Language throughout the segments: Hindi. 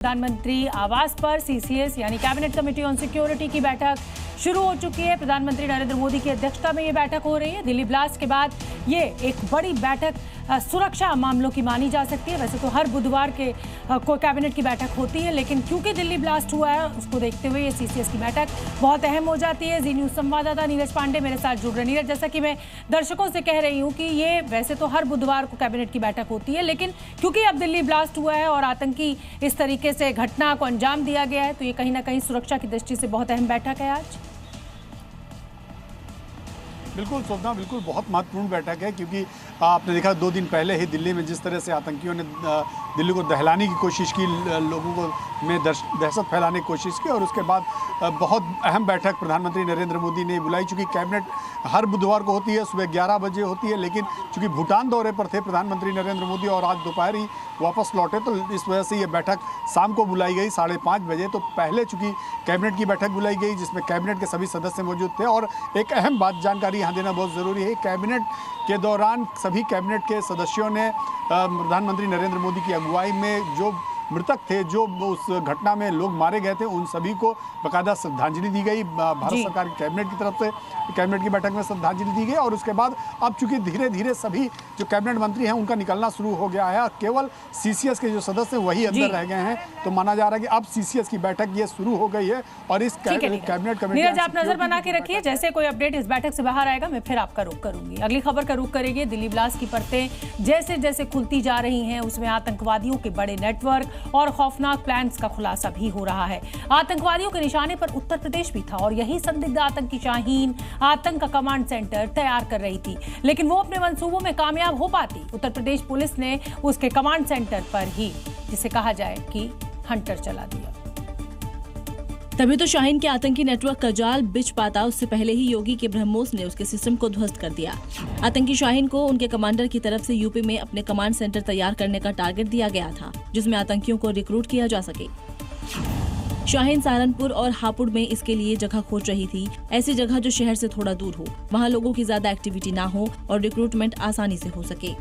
प्रधानमंत्री आवास पर सीसीएस यानी कैबिनेट कमेटी ऑन सिक्योरिटी की बैठक शुरू हो चुकी है। प्रधानमंत्री नरेंद्र मोदी की अध्यक्षता में ये बैठक हो रही है। दिल्ली ब्लास्ट के बाद ये एक बड़ी बैठक सुरक्षा मामलों की मानी जा सकती है। वैसे तो हर बुधवार के को कैबिनेट की बैठक होती है, लेकिन क्योंकि दिल्ली ब्लास्ट हुआ है उसको देखते हुए ये सीसीएस की बैठक बहुत अहम हो जाती है। जी न्यूज संवाददाता नीरज पांडे मेरे साथ जुड़ रहे। नीरज, जैसा कि मैं दर्शकों से कह रही हूँ कि ये वैसे तो हर बुधवार को कैबिनेट की बैठक होती है, लेकिन क्योंकि अब दिल्ली ब्लास्ट हुआ है और आतंकी इस तरीके से घटना को अंजाम दिया गया है, तो ये कहीं ना कहीं सुरक्षा की दृष्टि से बहुत अहम बैठक है आज। बिल्कुल स्वप्ना, बिल्कुल बहुत महत्वपूर्ण बैठक है, क्योंकि आपने देखा 2 दिन पहले ही दिल्ली में जिस तरह से आतंकियों ने दिल्ली को दहलाने की कोशिश की, लोगों को में दहशत फैलाने की कोशिश की, और उसके बाद बहुत अहम बैठक प्रधानमंत्री नरेंद्र मोदी ने बुलाई। चूँकि कैबिनेट हर बुधवार को होती है, सुबह 11 बजे होती है, लेकिन चूँकि भूटान दौरे पर थे प्रधानमंत्री नरेंद्र मोदी और आज दोपहर ही वापस लौटे, तो इस वजह से ये बैठक शाम को बुलाई गई 5:30 बजे। तो पहले चूँकि कैबिनेट की बैठक बुलाई गई जिसमें कैबिनेट के सभी सदस्य मौजूद थे। और एक अहम बात जानकारी यहाँ देना बहुत ज़रूरी है, कैबिनेट के दौरान सभी कैबिनेट के सदस्यों ने प्रधानमंत्री नरेंद्र मोदी की अगुवाई में जो मृतक थे, जो उस घटना में लोग मारे गए थे, उन सभी को बाकायदा श्रद्धांजलि दी गई। भारत सरकार की कैबिनेट की तरफ से कैबिनेट की बैठक में श्रद्धांजलि दी गई। और उसके बाद अब चूंकि धीरे धीरे सभी जो कैबिनेट मंत्री हैं उनका निकलना शुरू हो गया है, केवल सीसीएस के जो सदस्य हैं वही अंदर रह गए हैं। तो माना जा रहा है कि अब सीसीएस की बैठक ये शुरू हो गई है। और इस कैबिनेट कमेटी, नीरज आप नजर बना के रखिए, जैसे कोई अपडेट इस बैठक से बाहर आएगा मैं फिर आपका रुख करूंगी। अगली खबर का रुख करेंगे। दिल्ली ब्लास्ट की परतें जैसे जैसे खुलती जा रही हैं, उसमें आतंकवादियों के बड़े नेटवर्क और खौफनाक प्लान्स का खुलासा भी हो रहा है। आतंकवादियों के निशाने पर उत्तर प्रदेश भी था और यही संदिग्ध आतंकी शाहीन आतंक का कमांड सेंटर तैयार कर रही थी, लेकिन वो अपने मंसूबों में कामयाब हो पाती। उत्तर प्रदेश पुलिस ने उसके कमांड सेंटर पर ही, जिसे कहा जाए कि हंटर चला दिया। तभी तो शाहीन के आतंकी नेटवर्क का जाल बिछ पाता, उससे पहले ही योगी के ब्रह्मोस ने उसके सिस्टम को ध्वस्त कर दिया। आतंकी शाहीन को उनके कमांडर की तरफ से यूपी में अपने कमांड सेंटर तैयार करने का टारगेट दिया गया था, जिसमें आतंकियों को रिक्रूट किया जा सके। शाहीन सहारनपुर और हापुड़ में इसके लिए जगह खोज रही थी, ऐसी जगह जो शहर से थोड़ा दूर हो, वहाँ लोगों की ज्यादा एक्टिविटी ना हो और रिक्रूटमेंट आसानी से हो सके।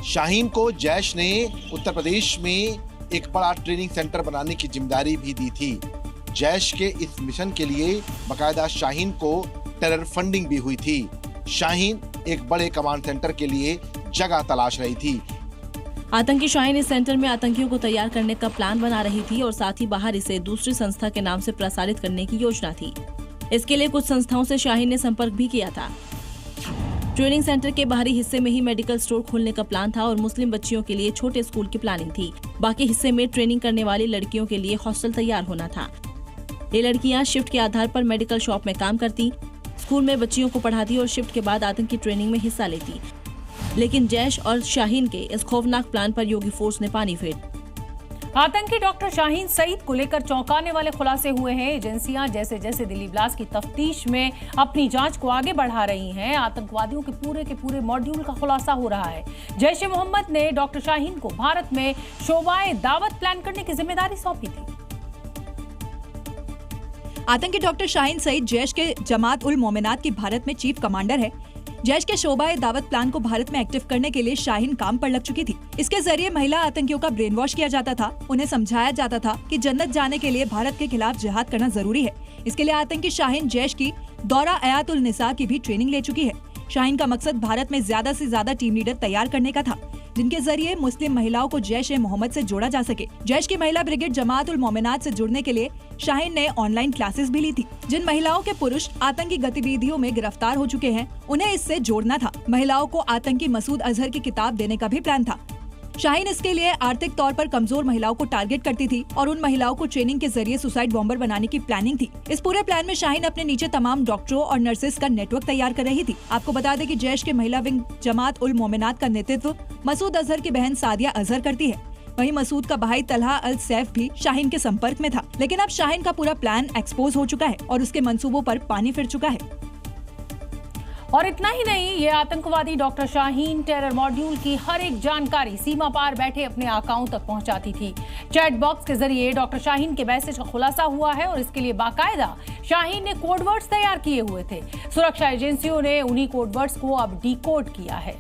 शाहीन को जैश ने उत्तर प्रदेश में एक बड़ा ट्रेनिंग सेंटर बनाने की जिम्मेदारी भी दी थी। जैश के इस मिशन के लिए बाकायदा शाहीन को टेरर फंडिंग भी हुई थी। शाहीन एक बड़े कमांड सेंटर के लिए जगह तलाश रही थी। आतंकी शाहीन इस सेंटर में आतंकियों को तैयार करने का प्लान बना रही थी और साथ ही बाहर इसे दूसरी संस्था के नाम से प्रसारित करने की योजना थी। इसके लिए कुछ संस्थाओं से शाहीन ने संपर्क भी किया था। ट्रेनिंग सेंटर के बाहरी हिस्से में ही मेडिकल स्टोर खोलने का प्लान था और मुस्लिम बच्चियों के लिए छोटे स्कूल की प्लानिंग थी। बाकी हिस्से में ट्रेनिंग करने वाली लड़कियों के लिए हॉस्टल तैयार होना था। ये लड़कियां शिफ्ट के आधार पर मेडिकल शॉप में काम करती, स्कूल में बच्चियों को पढ़ाती और शिफ्ट के बाद आतंकी ट्रेनिंग में हिस्सा लेती। लेकिन जैश और शाहीन के इस खौफनाक प्लान पर योगी फोर्स ने पानी फेर। आतंकी डॉक्टर शाहीन सईद को लेकर चौंकाने वाले खुलासे हुए हैं। एजेंसियां जैसे जैसे दिल्ली ब्लास्ट की तफ्तीश में अपनी जांच को आगे बढ़ा रही हैं, आतंकवादियों के पूरे मॉड्यूल का खुलासा हो रहा है। जैश ए मोहम्मद ने डॉक्टर शाहीन को भारत में शोबाए दावत प्लान करने की जिम्मेदारी सौंपी थी। आतंकी डॉक्टर शाहीन सईद जैश के जमात उल मोमिनात की भारत में चीफ कमांडर है। जैश के शोबाए दावत प्लान को भारत में एक्टिव करने के लिए शाहीन काम पर लग चुकी थी। इसके जरिए महिला आतंकियों का ब्रेन वॉश किया जाता था, उन्हें समझाया जाता था कि जन्नत जाने के लिए भारत के खिलाफ जिहाद करना जरूरी है। इसके लिए आतंकी शाहीन जैश की दौरा अयात उल निसा की भी ट्रेनिंग ले चुकी है। शाहीन का मकसद भारत में ज्यादा से ज्यादा टीम लीडर तैयार करने का था, जिनके जरिए मुस्लिम महिलाओं को जैश ए मोहम्मद से जोड़ा जा सके। जैश की महिला ब्रिगेड जमात उल मोमिनात से जुड़ने के लिए शाहीन ने ऑनलाइन क्लासेस भी ली थी। जिन महिलाओं के पुरुष आतंकी गतिविधियों में गिरफ्तार हो चुके हैं, उन्हें इससे जोड़ना था। महिलाओं को आतंकी मसूद अजहर की किताब देने का भी प्लान था। शाहीन इसके लिए आर्थिक तौर पर कमजोर महिलाओं को टारगेट करती थी और उन महिलाओं को ट्रेनिंग के जरिए सुसाइड बॉम्बर बनाने की प्लानिंग थी। इस पूरे प्लान में शाहीन अपने नीचे तमाम डॉक्टरों और नर्सेस का नेटवर्क तैयार कर रही थी। आपको बता दें कि जैश के महिला विंग जमात उल मोमिनात का नेतृत्व मसूद अजहर की बहन सादिया अजहर करती है। वहीं मसूद का भाई तलहा अल सैफ भी शाहीन के संपर्क में था, लेकिन अब शाहीन का पूरा प्लान एक्सपोज हो चुका है और उसके मंसूबों पर पानी फिर चुका है। और इतना ही नहीं, ये आतंकवादी डॉक्टर शाहीन टेरर मॉड्यूल की हर एक जानकारी सीमा पार बैठे अपने आकाओं तक पहुंचाती थी। चैट बॉक्स के जरिए डॉक्टर शाहीन के मैसेज का खुलासा हुआ है और इसके लिए बाकायदा शाहीन ने कोडवर्ड्स तैयार किए हुए थे। सुरक्षा एजेंसियों ने उन्हीं कोडवर्ड्स को अब डिकोड किया है।